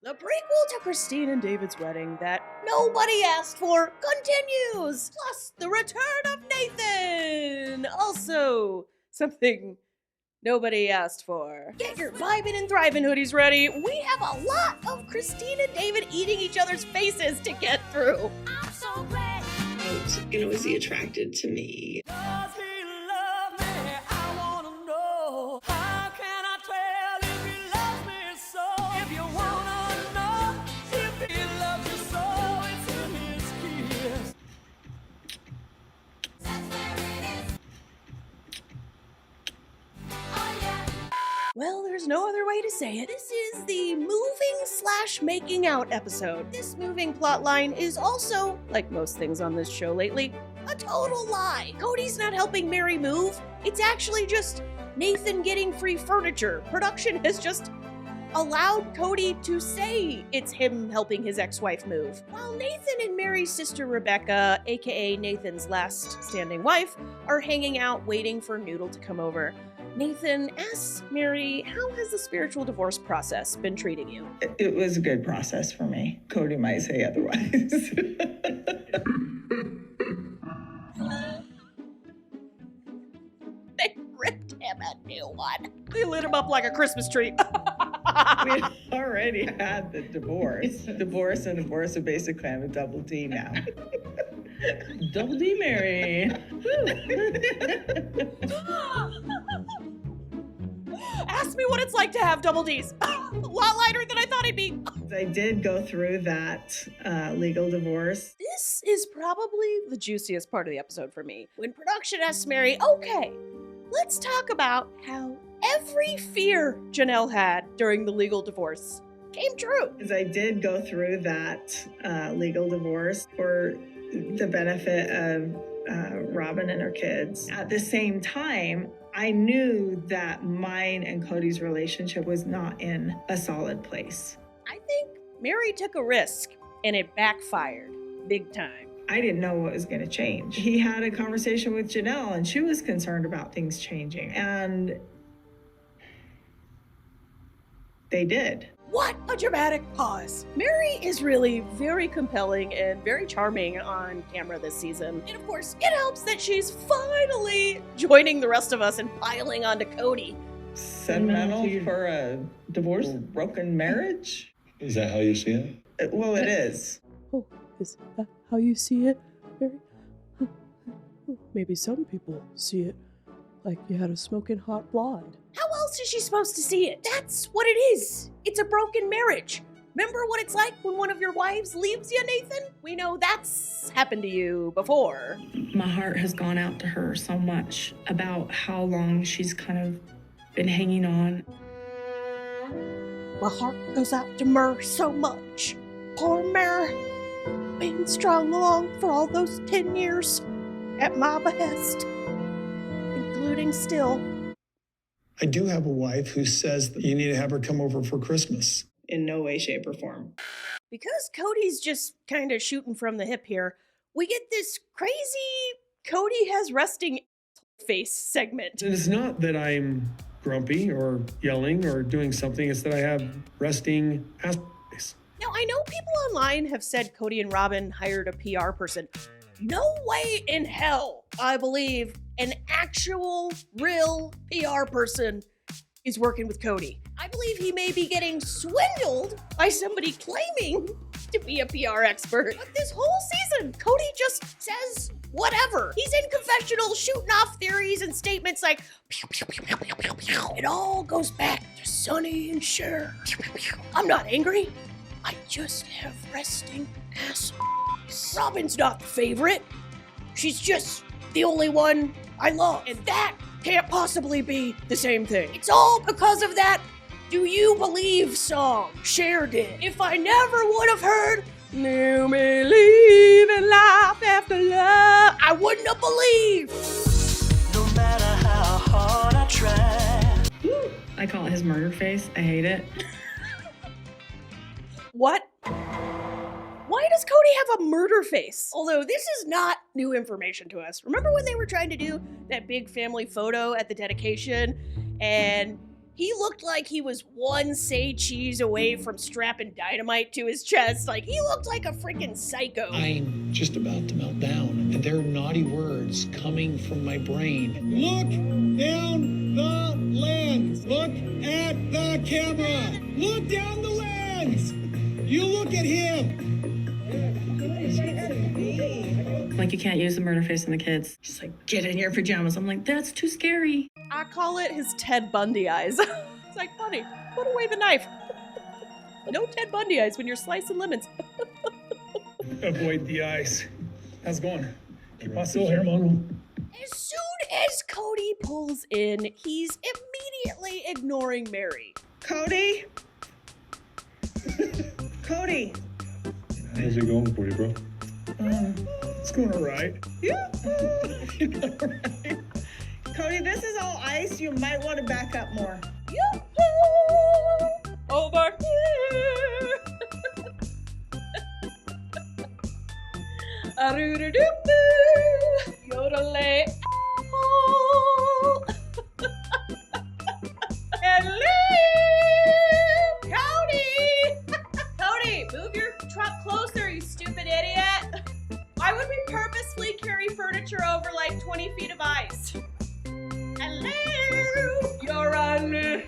The prequel to Christine and David's wedding that nobody asked for continues! Plus, the return of Nathan! Also, something nobody asked for. Get your VIBIN and Thrivin hoodies ready. We have a lot of Christine and David eating each other's faces to get through. I'm so glad. Was he attracted to me? Does he love me? I wanna know. How can I tell if he loves me so? If you wanna know if he loves you so, it's in his kiss. Well, there's no other way to say it. This is the moving/making out episode. This moving plotline is also, like most things on this show lately, a total lie. Cody's not helping Meri move. It's actually just Nathan getting free furniture. Production has just allowed Cody to say it's him helping his ex-wife move. While Nathan and Meri's sister Rebecca, aka Nathan's last standing wife, are hanging out waiting for Noodle to come over, Nathan asks Meri, how has the spiritual divorce process been treating you? It was a good process for me. Cody might say otherwise. They ripped him a new one. They lit him up like a Christmas tree. We already had the divorce. Divorce and divorce are basically I'm a double D now. Double D Meri. Ask me what it's like to have double Ds. A lot lighter than I thought he'd be. I did go through that legal divorce. This is probably the juiciest part of the episode for me. When production asks Meri, okay, let's talk about how every fear Janelle had during the legal divorce came true. Because I did go through that legal divorce for the benefit of Robin and her kids. At the same time, I knew that mine and Cody's relationship was not in a solid place. I think Meri took a risk and it backfired big time. I didn't know what was going to change. He had a conversation with Janelle and she was concerned about things changing. And they did. What a dramatic pause. Meri is really very compelling and very charming on camera this season. And of course, it helps that she's finally joining the rest of us and piling onto Cody. Sentimental for a divorce, broken marriage? Is that how you see it? Well, it is. Oh, is that how you see it, Meri? Maybe some people see it like you had a smoking hot blonde. How else is she supposed to see it? That's what it is. It's a broken marriage. Remember what it's like when one of your wives leaves you, Nathan? We know that's happened to you before. My heart has gone out to her so much about how long she's kind of been hanging on. My heart goes out to Mer so much. Poor Mer, being strung along for all those 10 years at my behest, including still. I do have a wife who says that you need to have her come over for Christmas. In no way, shape, or form. Because Cody's just kind of shooting from the hip here, we get this crazy Cody has resting face segment. And it's not that I'm grumpy or yelling or doing something, it's that I have resting ass face. Now, I know people online have said Cody and Robin hired a PR person. No way in hell, I believe, an actual, real PR person is working with Cody. I believe he may be getting swindled by somebody claiming to be a PR expert. But this whole season, Cody just says whatever. He's in confessional shooting off theories and statements like, pew, pew, pew, pew, pew, pew, pew. It all goes back to Sonny and Cher. Pew, pew, pew. I'm not angry. I just have resting ass. Robin's not the favorite. She's just the only one I love. And that can't possibly be the same thing. It's all because of that Do You Believe song Cher did. If I never would have heard You Believe in Life After Love, I wouldn't have believed. No matter how hard I try. I call it his murder face. I hate it. What? Why does Cody have a murder face? Although this is not new information to us. Remember when they were trying to do that big family photo at the dedication and He looked like he was one say cheese away from strapping dynamite to his chest. Like, he looked like a freaking psycho. I'm just about to melt down, and there are naughty words coming from my brain. Look down the lens. Look at the camera. Look down the lens. You look at him. Like, you can't use the murder face on the kids. She's like, get in your pajamas. I'm like, that's too scary. I call it his Ted Bundy eyes. It's like, honey, put away the knife. No Ted Bundy eyes when you're slicing lemons. Avoid the eyes. How's it going? Keep on still here, Mono. As soon as Cody pulls in, he's immediately ignoring Meri. Cody? Cody? How's it going for you, bro? It's going all right. Yeah. Cody, this is all ice. You might want to back up more. Yoo-hoo! Over here! A-doo-doo-doo-doo! Yodelay. Oh. Hello, Cody! Cody, move your truck closer, you stupid idiot! Why would we purposefully carry furniture over like 20 feet of ice? Hello! You're a loser!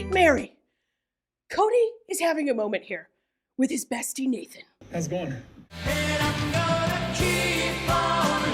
Meri, Cody is having a moment here with his bestie Nathan. How's it going? And I'm gonna keep on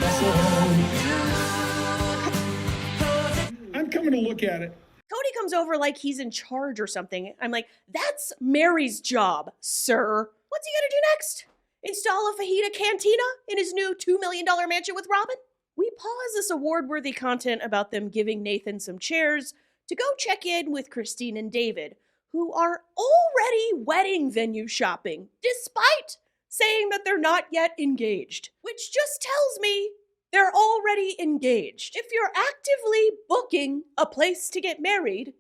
I'm coming to look at it. Cody comes over like he's in charge or something. I'm like, that's Meri's job, sir. What's he gonna do next? Install a fajita cantina in his new $2 million mansion with Robin? We pause this award-worthy content about them giving Nathan some chairs to go check in with Christine and David, who are already wedding venue shopping, despite saying that they're not yet engaged, which just tells me they're already engaged. If you're actively booking a place to get married,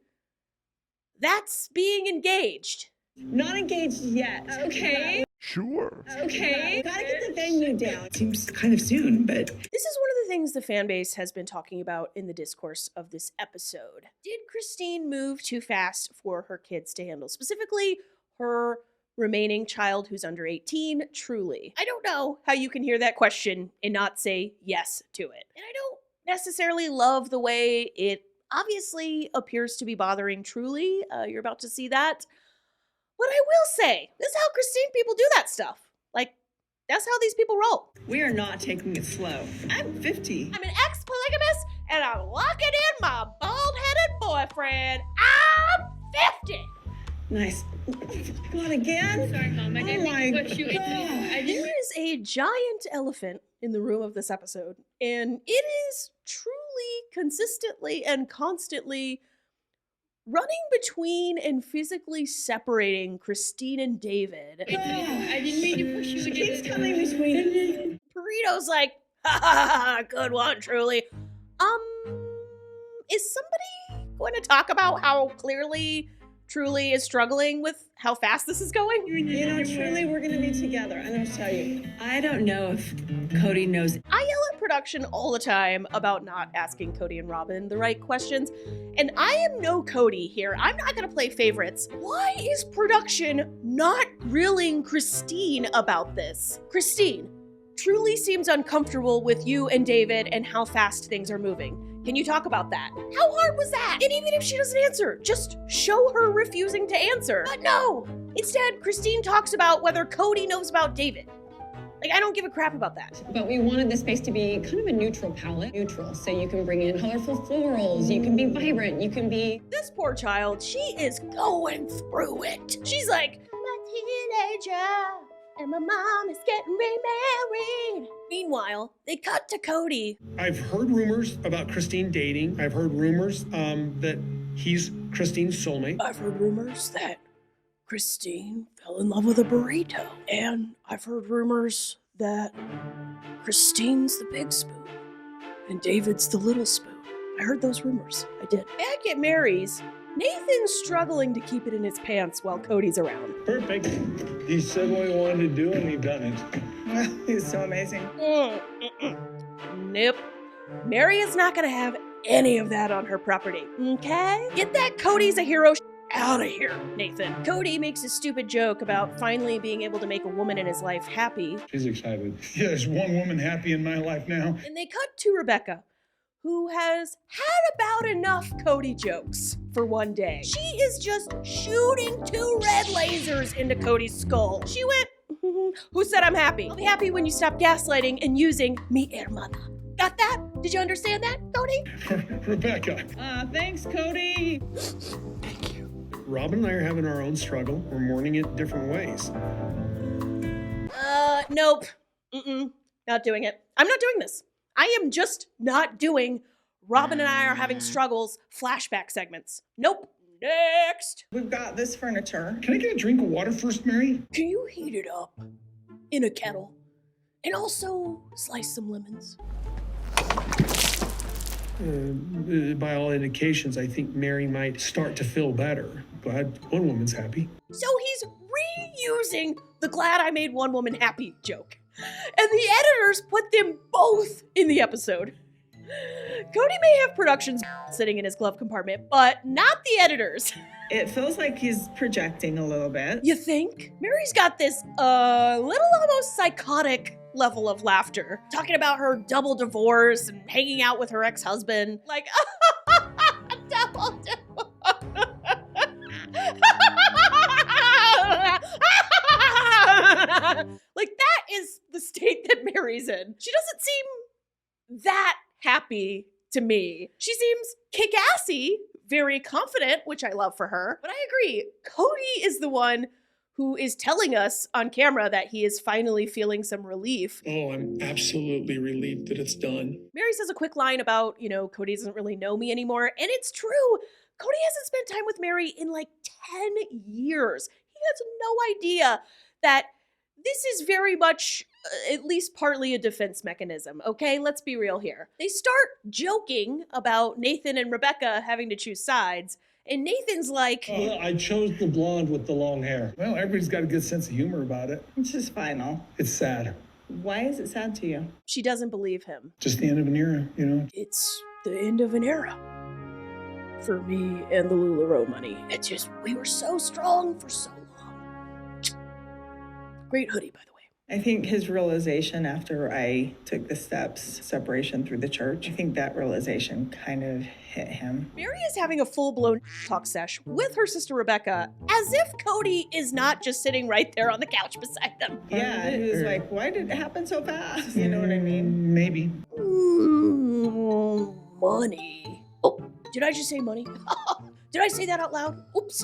that's being engaged. Not engaged yet. Okay. Sure. Okay. Gotta get the venue down. Seems kind of soon, but This is one of the things the fan base has been talking about in the discourse of this episode. Did Christine move too fast for her kids to handle? Specifically, her remaining child who's under 18, Truly. I don't know how you can hear that question and not say yes to it. And I don't necessarily love the way it obviously appears to be bothering Truly. You're about to see that. What I will say, this is how Christine people do that stuff. Like, that's how these people roll. We are not taking it slow. I'm 50. I'm an ex-polygamist, and I'm locking in my bald-headed boyfriend. I'm 50. Nice. Not again? sorry, Mom. I didn't mean to push you into There is a giant elephant in the room of this episode, and it is truly consistently and constantly running between and physically separating Christine and David. I didn't mean to push you She into keeps coming between. Rito's like, ha ha ha, good one, Truly. Is somebody going to talk about how clearly Truly is struggling with how fast this is going? You know, truly, we're gonna be together. I'm gonna tell you. I don't know if Cody knows. I yell at production all the time about not asking Cody and Robin the right questions, and I am no Cody here. I'm not gonna play favorites. Why is production not grilling Christine about this? Christine, Truly seems uncomfortable with you and David and how fast things are moving. Can you talk about that? How hard was that? And even if she doesn't answer, just show her refusing to answer. But no! Instead, Christine talks about whether Cody knows about David. Like, I don't give a crap about that. But we wanted the space to be kind of a neutral palette. Neutral, so you can bring in colorful florals, you can be vibrant, you can be... This poor child, she is going through it. She's like, I'm a teenager, and my mom is getting remarried. Meanwhile, they cut to Cody. I've heard rumors about Christine dating. I've heard rumors that he's Christine's soulmate. I've heard rumors that Christine fell in love with a burrito. And I've heard rumors that Christine's the big spoon and David's the little spoon. I heard those rumors. I did. Back at Mary's, Nathan's struggling to keep it in his pants while Cody's around. Perfect. He said what he wanted to do and he done it. He's so amazing. Nope. Meri is not going to have any of that on her property, okay? Get that Cody's a hero out of here, Nathan. Cody makes a stupid joke about finally being able to make a woman in his life happy. She's excited. Yeah, there's one woman happy in my life now. And they cut to Rebecca, who has had about enough Cody jokes for one day. She is just shooting 2 red lasers into Cody's skull. She went, who said I'm happy? I'll be happy when you stop gaslighting and using mi hermana. Got that? Did you understand that, Cody? Rebecca. Thanks, Cody. Robin and I are having our own struggle. We're mourning it different ways. Nope. Not doing it. I'm not doing this. I am just not doing Robin and I are having struggles flashback segments. Nope. Next. We've got this furniture. Can I get a drink of water first, Meri? Can you heat it up in a kettle? And also slice some lemons. By all indications, I think Meri might start to feel better. Glad one woman's happy. So he's reusing the glad I made one woman happy joke. And the editors put them both in the episode. Cody may have productions sitting in his glove compartment, but not the editors. It feels like he's projecting a little bit. You think? Meri's got this little almost psychotic level of laughter, talking about her double divorce and hanging out with her ex-husband. Like, double divorce. Like, that is the state that Meri's in. She doesn't seem that happy to me. She seems kick-assy, very confident, which I love for her. But I agree, Cody is the one who is telling us on camera that he is finally feeling some relief. Oh, I'm absolutely relieved that it's done. Meri says a quick line about, Cody doesn't really know me anymore. And it's true. Cody hasn't spent time with Meri in like 10 years. He has no idea that this is very much, at least partly a defense mechanism, okay? Let's be real here. They start joking about Nathan and Rebecca having to choose sides, and Nathan's like, Well, I chose the blonde with the long hair. Well, everybody's got a good sense of humor about it. It's just final. It's sad. Why is it sad to you? she doesn't believe him. Just the end of an era, you know? It's the end of an era. For me and the LuLaRoe money. It's just, we were so strong for so long. Great hoodie, by the way. I think his realization after I took the steps, separation through the church, I think that realization kind of hit him. Meri is having a full-blown talk sesh with her sister Rebecca, as if Cody is not just sitting right there on the couch beside them. Yeah, he was like, why did it happen so fast? You know what I mean? Maybe. Money. Oh, did I just say money? Did I say that out loud? Oops.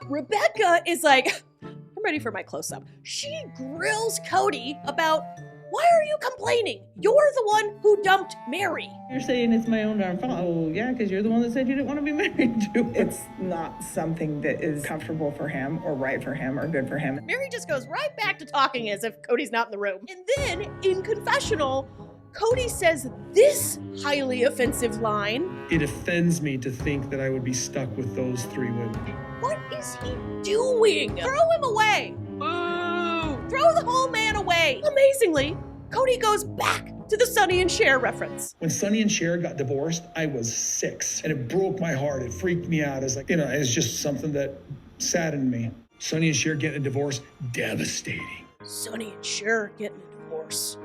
Rebecca is like, I'm ready for my close-up. She grills Cody about, why are you complaining? You're the one who dumped Meri. You're saying it's my own darn fault. Oh, yeah, because you're the one that said you didn't want to be married to. It's not something that is comfortable for him or right for him or good for him. Meri just goes right back to talking as if Cody's not in the room. And then, in confessional, Cody says this highly offensive line. It offends me to think that I would be stuck with those 3 women. What is he doing? Throw him away. Boo! Throw the whole man away. Amazingly, Cody goes back to the Sonny and Cher reference. When Sonny and Cher got divorced, I was 6. And it broke my heart. It freaked me out. It's like, it's just something that saddened me. Sonny and Cher getting a divorce, devastating. Sonny and Cher getting a divorce.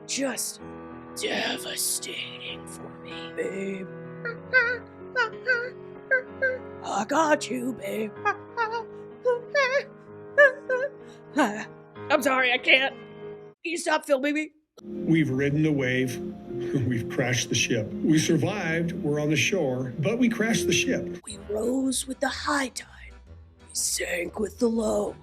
Just devastating for me, babe. I got you, babe. I'm sorry, I can't. Can you stop filming me? We've ridden the wave. We've crashed the ship. We survived. We're on the shore, but we crashed the ship. We rose with the high tide. We sank with the low.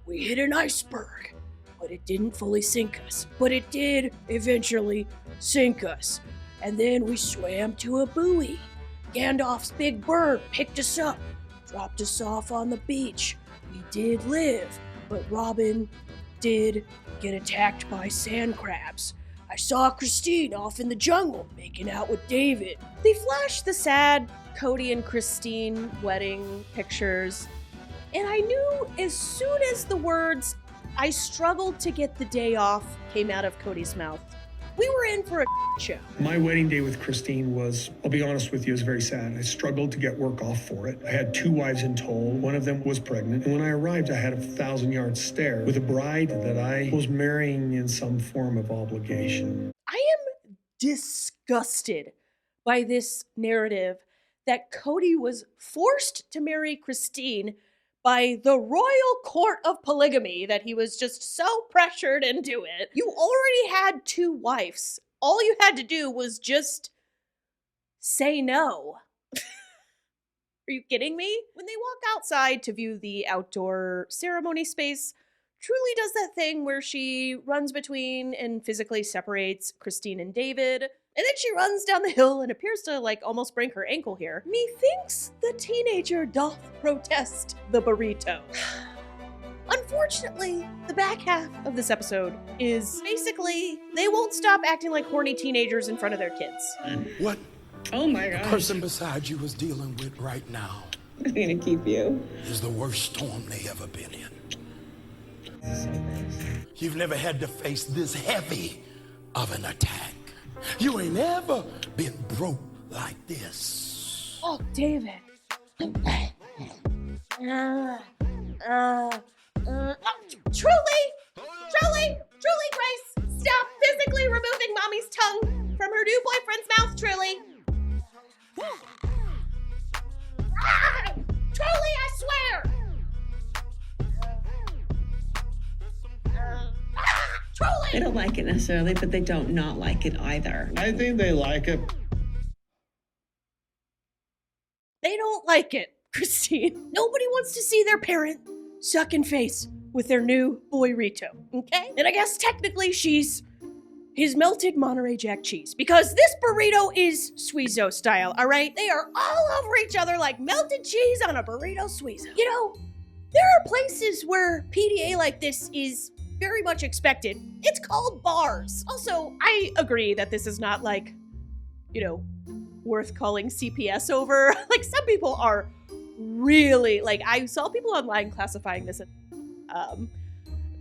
We hit an iceberg. But it didn't fully sink us. But it did eventually sink us. And then we swam to a buoy. Gandalf's big bird picked us up, dropped us off on the beach. We did live, but Robin did get attacked by sand crabs. I saw Christine off in the jungle making out with David. They flash the sad Cody and Christine wedding pictures, and I knew as soon as the words, "I struggled to get the day off," came out of Cody's mouth, we were in for a show. My wedding day with Christine was, I'll be honest with you, it was very sad. I struggled to get work off for it. I had 2 wives in tow. One of them was pregnant. And when I arrived, I had a 1,000-yard stare with a bride that I was marrying in some form of obligation. I am disgusted by this narrative that Cody was forced to marry Christine by the royal court of polygamy, that he was just so pressured into it. You already had 2 wives. All you had to do was just say no. Are you kidding me? When they walk outside to view the outdoor ceremony space, Truly does that thing where she runs between and physically separates Christine and David, and then she runs down the hill and appears to almost break her ankle here. Methinks the teenager doth protest the burrito. Unfortunately, the back half of this episode is basically they won't stop acting like horny teenagers in front of their kids. What Oh my the gosh. person beside you is dealing with right now I'm gonna keep you. is the worst storm they ever been in. You've never had to face this heavy of an attack. You ain't ever been broke like this. Oh, David. Truly, Grace, stop physically removing Mommy's tongue from her new boyfriend's mouth, Truly. Truly, I swear. Truly. They don't like it necessarily, but they don't not like it either. I think they like it. They don't like it, Christine. Nobody wants to see their parent sucking face with their new boy Rito, okay? And I guess technically she's his melted Monterey Jack cheese, because this burrito is Suizo style, all right? They are all over each other like melted cheese on a burrito Suizo. You know, there are places where PDA like this is very much expected. It's called bars. Also, I agree that this is not worth calling CPS over. Some people are really, I saw people online classifying this as,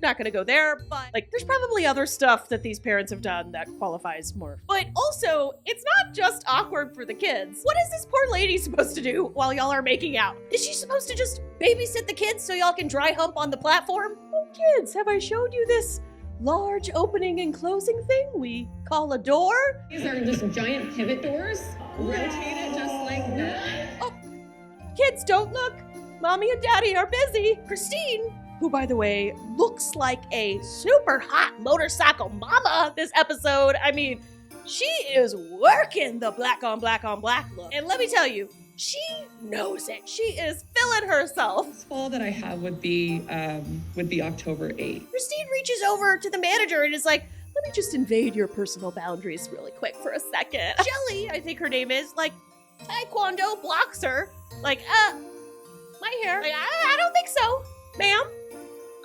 not gonna go there, but there's probably other stuff that these parents have done that qualifies more. But also, it's not just awkward for the kids. What is this poor lady supposed to do while y'all are making out? Is she supposed to just babysit the kids so y'all can dry hump on the platform? Oh, kids, have I showed you this large opening and closing thing we call a door? These are just giant pivot doors. Rotate it just like that. Oh, kids, don't look. Mommy and Daddy are busy. Christine, who, by the way, looks like a super hot motorcycle mama this episode. I mean, she is working the black on black on black look. And let me tell you, she knows it. She is feeling herself. This fall that I have would be October 8th. Christine reaches over to the manager and is like, let me just invade your personal boundaries really quick for a second. Jelly, I think her name is, Taekwondo blocks her. My hair. I don't think so, ma'am.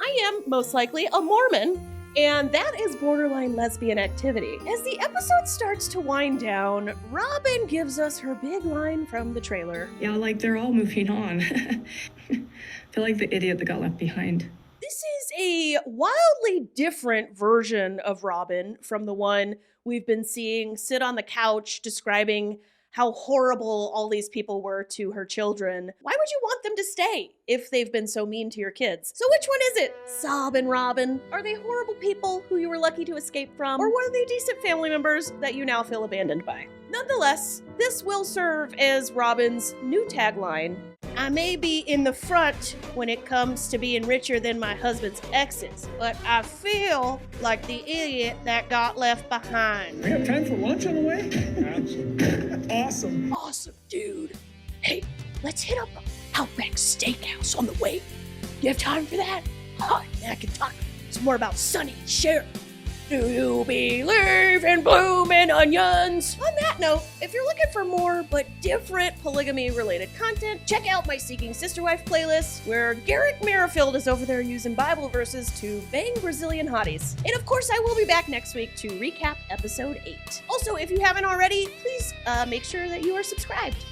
I am, most likely, a Mormon, and that is borderline lesbian activity. As the episode starts to wind down, Robin gives us her big line from the trailer. Yeah, they're all moving on. I feel like the idiot that got left behind. This is a wildly different version of Robin from the one we've been seeing sit on the couch describing how horrible all these people were to her children. Why would you want them to stay if they've been so mean to your kids? So which one is it? Sob and Robin? Are they horrible people who you were lucky to escape from? Or were they decent family members that you now feel abandoned by? Nonetheless, this will serve as Robin's new tagline. I may be in the front when it comes to being richer than my husband's exes, but I feel like the idiot that got left behind. We have time for lunch on the way? Absolutely. Awesome. Awesome, dude. Hey, let's hit up Outback Steakhouse on the way. You have time for that? Oh, man, I can talk some more about Sonny and Cher. Do you believe in blooming onions? On that note, if you're looking for more but different polygamy-related content, check out my Seeking Sister Wife playlist, where Garrick Merrifield is over there using Bible verses to bang Brazilian hotties. And of course, I will be back next week to recap episode 8. Also, if you haven't already, please make sure that you are subscribed.